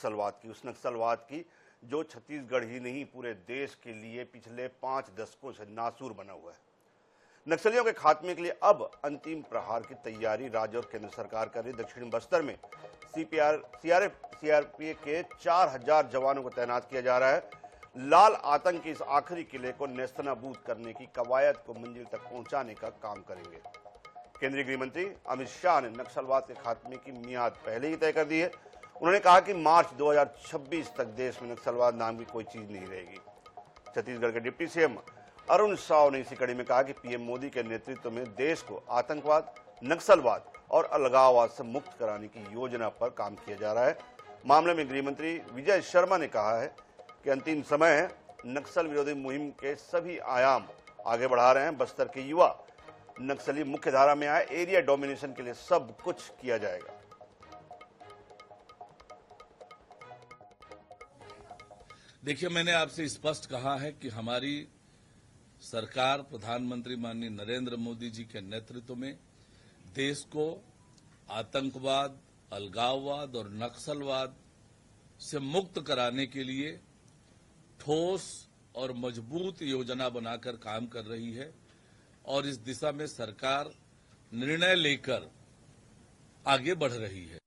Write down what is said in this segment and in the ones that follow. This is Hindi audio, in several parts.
नक्सलवाद की, उस नक्सलवाद की जो छत्तीसगढ़ ही नहीं पूरे देश के लिए पिछले 5 दशकों से नासूर बना हुआ है। नक्सलियों के खात्मे के लिए अब अंतिम प्रहार की तैयारी राज्य और केंद्र सरकार कर रही। दक्षिणी बस्तर में सीआरपीएफ के 4000 जवानों को तैनात किया जा रहा है। लाल आतंक के इस आखिरी किले को नेस्तनाबूद करने की कवायद को मंजिल तक पहुंचाने का काम करेंगे। केंद्रीय गृह मंत्री अमित शाह ने नक्सलवाद के खात्मे की मियाद पहले ही तय कर दी है। उन्होंने कहा कि मार्च 2026 तक देश में नक्सलवाद नाम की कोई चीज नहीं रहेगी। छत्तीसगढ़ के डिप्टी सीएम अरुण साव ने इसी कड़ी में कहा कि पीएम मोदी के नेतृत्व में देश को आतंकवाद, नक्सलवाद और अलगाववाद से मुक्त कराने की योजना पर काम किया जा रहा है। मामले में गृह मंत्री विजय शर्मा ने कहा है कि अंतिम समय है, नक्सल विरोधी मुहिम के सभी आयाम आगे बढ़ा रहे हैं। बस्तर के युवा नक्सली मुख्यधारा में आए, एरिया डोमिनेशन के लिए सब कुछ किया जाएगा। देखिए, मैंने आपसे स्पष्ट कहा है कि हमारी सरकार प्रधानमंत्री माननीय नरेंद्र मोदी जी के नेतृत्व में देश को आतंकवाद, अलगाववाद और नक्सलवाद से मुक्त कराने के लिए ठोस और मजबूत योजना बनाकर काम कर रही है और इस दिशा में सरकार निर्णय लेकर आगे बढ़ रही है।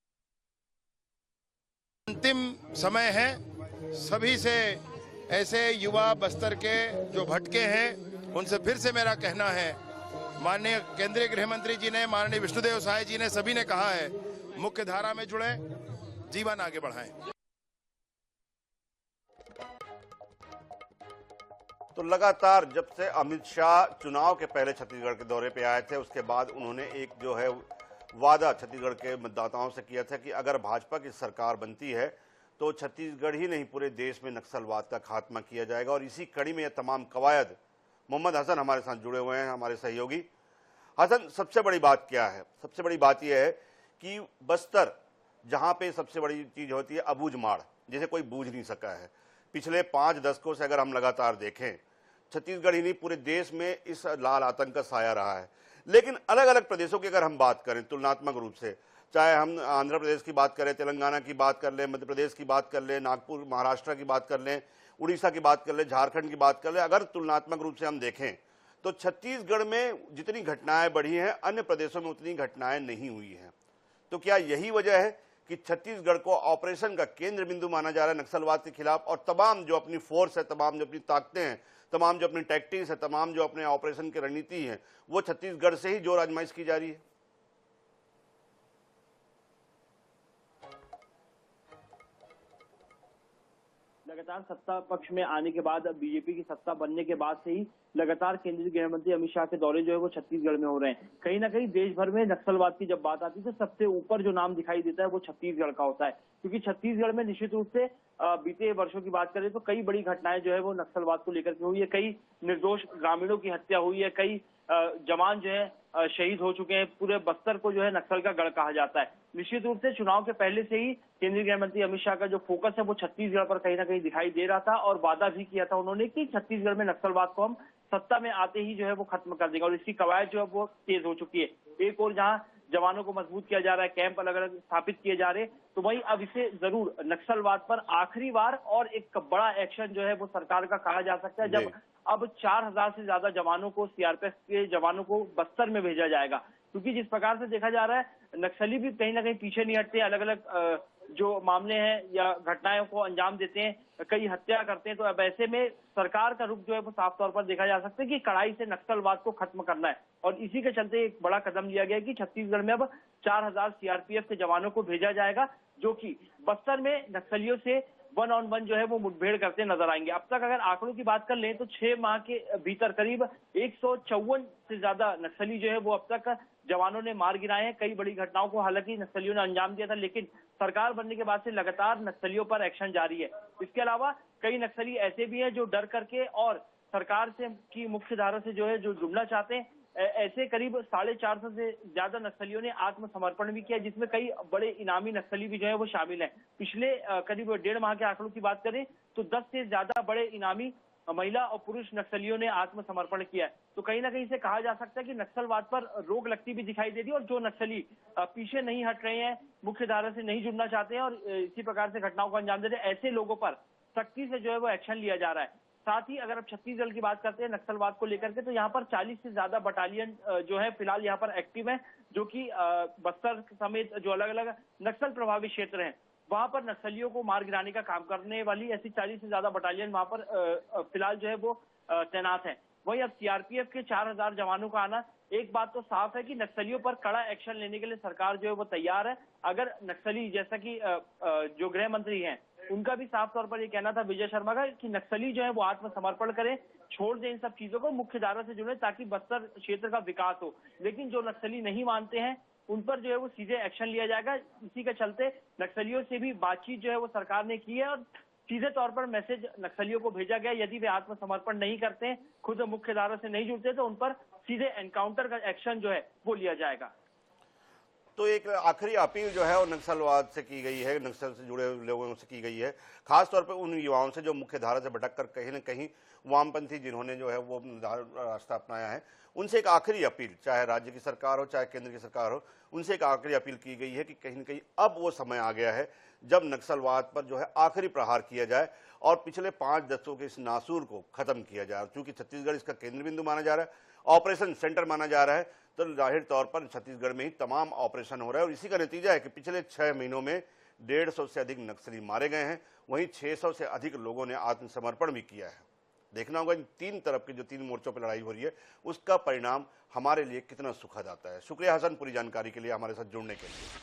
अंतिम समय है, सभी से ऐसे युवा बस्तर के जो भटके हैं उनसे फिर से मेरा कहना है, माननीय केंद्रीय गृह मंत्री जी ने, माननीय विष्णुदेव साय जी ने, सभी ने कहा है मुख्य धारा में जुड़े, जीवन आगे बढ़ाएं। तो लगातार जब से अमित शाह चुनाव के पहले छत्तीसगढ़ के दौरे पे आए थे, उसके बाद उन्होंने एक जो है वादा छत्तीसगढ़ के मतदाताओं से किया था कि अगर भाजपा की सरकार बनती है तो छत्तीसगढ़ ही नहीं पूरे देश में नक्सलवाद का खात्मा किया जाएगा। और इसी कड़ी में यह तमाम कवायद, मोहम्मद हसन हमारे साथ जुड़े हुए हैं, हमारे सहयोगी। हसन, सबसे बड़ी बात क्या है? सबसे बड़ी बात यह है कि बस्तर, जहां पे सबसे बड़ी चीज होती है अबूझमाड़, जिसे कोई बूझ नहीं सका है। पिछले 5 दशकों से अगर हम लगातार देखें, छत्तीसगढ़ ही नहीं पूरे देश में इस लाल आतंक का साया रहा है। लेकिन अलग अलग प्रदेशों की अगर हम बात करें तुलनात्मक रूप से, चाहे हम आंध्र प्रदेश की बात करें, तेलंगाना की बात कर लें, मध्य प्रदेश की बात कर लें, नागपुर महाराष्ट्र की बात कर लें, उड़ीसा की बात कर लें, झारखंड की बात कर लें, अगर तुलनात्मक रूप से हम देखें तो छत्तीसगढ़ में जितनी घटनाएं बढ़ी हैं, अन्य प्रदेशों में उतनी घटनाएं नहीं हुई हैं। तो क्या यही वजह है कि छत्तीसगढ़ को ऑपरेशन का केंद्र बिंदु माना जा रहा है नक्सलवाद के खिलाफ, और तमाम जो अपनी फोर्स है, तमाम जो अपनी ताकतें हैं, तमाम जो अपनी टैक्टिक्स है, तमाम जो अपने ऑपरेशन की रणनीति है, वो छत्तीसगढ़ से ही जोर आजमाइश की जा रही है? लगातार सत्ता पक्ष में आने के बाद, बीजेपी की सत्ता बनने के बाद से ही लगातार केंद्रीय गृह मंत्री अमित शाह के दौरे जो है वो छत्तीसगढ़ में हो रहे हैं। कहीं ना कहीं देश भर में नक्सलवाद की जब बात आती है तो सबसे ऊपर जो नाम दिखाई देता है वो छत्तीसगढ़ का होता है, क्योंकि छत्तीसगढ़ में निश्चित रूप से बीते वर्षों की बात करें तो कई बड़ी घटनाएं जो है वो नक्सलवाद को लेकर के हुई है। कई निर्दोष ग्रामीणों की हत्या हुई है, कई जवान जो है शहीद हो चुके हैं। पूरे बस्तर को जो है नक्सल का गढ़ कहा जाता है। निश्चित रूप से चुनाव के पहले से ही केंद्रीय गृह मंत्री अमित शाह का जो फोकस है वो छत्तीसगढ़ पर कहीं ना कहीं दिखाई दे रहा था, और वादा भी किया था उन्होंने कि छत्तीसगढ़ में नक्सलवाद को हम सत्ता में आते ही जो है वो खत्म कर देगा, और इसकी कवायद जो है वो तेज हो चुकी है। एक और जहां जवानों को मजबूत किया जा रहा है, कैंप अलग अलग स्थापित किए जा रहे, तो वहीं अब इसे जरूर नक्सलवाद पर आखिरी बार और एक बड़ा एक्शन जो है वो सरकार का कहा जा सकता है, जब अब 4000 से ज्यादा जवानों को, सीआरपीएफ के जवानों को बस्तर में भेजा जाएगा। क्योंकि जिस प्रकार से देखा जा रहा है, नक्सली भी कहीं ना कहीं पीछे नहीं हटते, अलग अलग जो मामले हैं या घटनाओं को अंजाम देते हैं, कई हत्या करते हैं। तो अब ऐसे में सरकार का रुख जो है वो साफ तौर पर देखा जा सकता है कि कड़ाई से नक्सलवाद को खत्म करना है, और इसी के चलते एक बड़ा कदम लिया गया कि छत्तीसगढ़ में अब 4000 सीआरपीएफ के जवानों को भेजा जाएगा, जो कि बस्तर में नक्सलियों से 1-on-1 जो है वो मुठभेड़ करते नजर आएंगे। अब तक अगर आंकड़ों की बात कर लें तो 6 माह के भीतर करीब 154 से ज्यादा नक्सली जो है वो अब तक जवानों ने मार गिराए हैं। कई बड़ी घटनाओं को हालांकि नक्सलियों ने अंजाम दिया था, लेकिन सरकार बनने के बाद से लगातार नक्सलियों पर एक्शन जारी है। इसके अलावा कई नक्सली ऐसे भी हैं जो डर करके और सरकार से की मुख्य धारा से जो है जो जुड़ना चाहते हैं। ऐसे करीब 450 से ज्यादा नक्सलियों ने आत्मसमर्पण भी किया, जिसमें कई बड़े इनामी नक्सली भी जो है वो शामिल हैं। पिछले करीब 1.5 माह के आंकड़ों की बात करें तो 10 से ज्यादा बड़े इनामी महिला और पुरुष नक्सलियों ने आत्मसमर्पण किया है। तो कहीं ना कहीं से कहा जा सकता है कि नक्सलवाद पर रोक लगती भी दिखाई देती है और जो नक्सली पीछे नहीं हट रहे हैं, मुख्य धारा से नहीं जुड़ना चाहते हैं और इसी प्रकार से घटनाओं को अंजाम देते हैं, ऐसे लोगों पर सख्ती से जो है वो एक्शन लिया जा रहा है। साथ ही अगर अब छत्तीसगढ़ की बात करते हैं नक्सलवाद को लेकर के, तो यहाँ पर 40 से ज्यादा बटालियन जो है फिलहाल यहाँ पर एक्टिव है, जो कि बस्तर समेत जो अलग अलग नक्सल प्रभावित क्षेत्र हैं वहां पर नक्सलियों को मार गिराने का काम करने वाली ऐसी 40 से ज्यादा बटालियन वहां पर फिलहाल जो है वो तैनात है। वहीं अब सीआरपीएफ के 4000 जवानों का आना, एक बात तो साफ है कि नक्सलियों पर कड़ा एक्शन लेने के लिए सरकार जो है वो तैयार है। अगर नक्सली, जैसा कि जो गृह मंत्री हैं उनका भी साफ तौर पर ये कहना था विजय शर्मा का, कि नक्सली जो है वो आत्मसमर्पण करें, छोड़ दें इन सब चीजों को, मुख्य धारा से जुड़े ताकि बस्तर क्षेत्र का विकास हो। लेकिन जो नक्सली नहीं मानते हैं उन पर जो है वो सीधे एक्शन लिया जाएगा। इसी के चलते नक्सलियों से भी बातचीत जो है वो सरकार ने की है और सीधे तौर पर मैसेज नक्सलियों को भेजा गया, यदि वे आत्मसमर्पण नहीं करते हैं, खुद मुख्य धारा से नहीं जुड़ते, तो उन पर सीधे एनकाउंटर का एक्शन जो है वो लिया जाएगा। तो एक आखिरी अपील जो है वो नक्सलवाद से की गई है, नक्सल से जुड़े लोगों से की गई है, खासतौर पर उन युवाओं से जो मुख्य धारा से भटककर कहीं न कहीं वामपंथी जिन्होंने जो है वो रास्ता अपनाया है, उनसे एक आखिरी अपील, चाहे राज्य की सरकार हो चाहे केंद्र की सरकार हो, उनसे एक आखिरी अपील की गई है कि कहीं न कहीं अब वो समय आ गया है जब नक्सलवाद पर जो है आखिरी प्रहार किया जाए और पिछले 5 दशकों के इस नासूर को खत्म किया जाए। क्योंकि छत्तीसगढ़ इसका केंद्र बिंदु माना जा रहा है, ऑपरेशन सेंटर माना जा रहा है, तो जाहिर तौर पर छत्तीसगढ़ में ही तमाम ऑपरेशन हो रहा है और इसी का नतीजा है कि पिछले 6 महीनों में 150 से अधिक नक्सली मारे गए हैं, वहीं 600 से अधिक लोगों ने आत्मसमर्पण भी किया है। देखना होगा इन 3 तरफ की जो 3 मोर्चों पर लड़ाई हो रही है उसका परिणाम हमारे लिए कितना सुखद आता है। शुक्रिया हसन पूरी जानकारी के लिए, हमारे साथ जुड़ने के लिए।